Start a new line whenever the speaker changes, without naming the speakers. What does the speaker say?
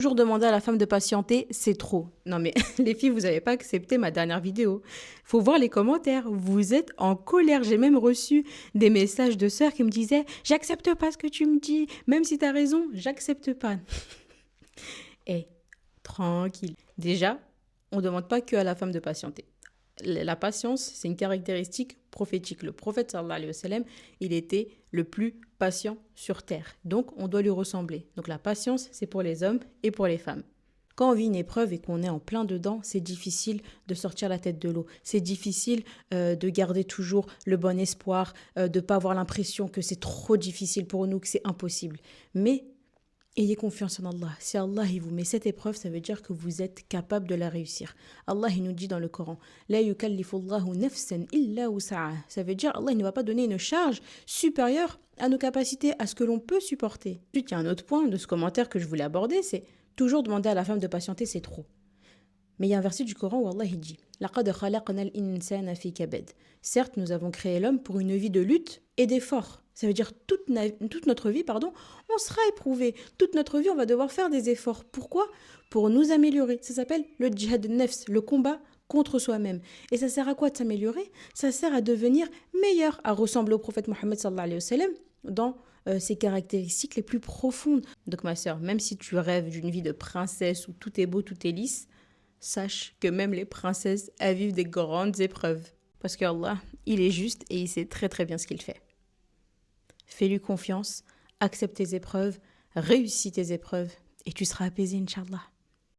Toujours demander à la femme de patienter, c'est trop. Non mais les filles, vous n'avez pas accepté ma dernière vidéo. Faut voir les commentaires. Vous êtes en colère. J'ai même reçu des messages de sœurs qui me disaient j'accepte pas ce que tu me dis. Même si tu as raison, j'accepte pas. Eh, tranquille. Déjà, on ne demande pas que à la femme de patienter. La patience, c'est une caractéristique prophétique. Le prophète, sallallahu alayhi wa sallam, il était le plus patient sur terre. Donc, on doit lui ressembler. Donc, la patience, c'est pour les hommes et pour les femmes. Quand on vit une épreuve et qu'on est en plein dedans, c'est difficile de sortir la tête de l'eau. C'est difficile de garder toujours le bon espoir, de ne pas avoir l'impression que c'est trop difficile pour nous, que c'est impossible. Mais ayez confiance en Allah. Si Allah il vous met cette épreuve, ça veut dire que vous êtes capable de la réussir. Allah il nous dit dans le Coran, La yukallifullahu nafsan illa wus'aha. Ça veut dire Allah il ne va pas donner une charge supérieure à nos capacités, à ce que l'on peut supporter. Ensuite, il y a un autre point de ce commentaire que je voulais aborder, c'est toujours demander à la femme de patienter, c'est trop. Mais il y a un verset du Coran où Allah il dit Laqad khalaqna al-insana fi kabad. Certes, nous avons créé l'homme pour une vie de lutte et d'effort. Ça veut dire toute notre vie, on sera éprouvé. Toute notre vie, on va devoir faire des efforts. Pourquoi? Pour nous améliorer. Ça s'appelle le djihad nefs, le combat contre soi-même. Et ça sert à quoi de s'améliorer? Ça sert à devenir meilleur, à ressembler au prophète Mohammed sallallahu alayhi wa sallam dans ses caractéristiques les plus profondes. Donc ma sœur, même si tu rêves d'une vie de princesse où tout est beau, tout est lisse, sache que même les princesses, elles vivent des grandes épreuves. Parce que Allah, il est juste et il sait très très bien ce qu'il fait. Fais-lui confiance, accepte tes épreuves, réussis tes épreuves et tu seras apaisé, Inch'Allah.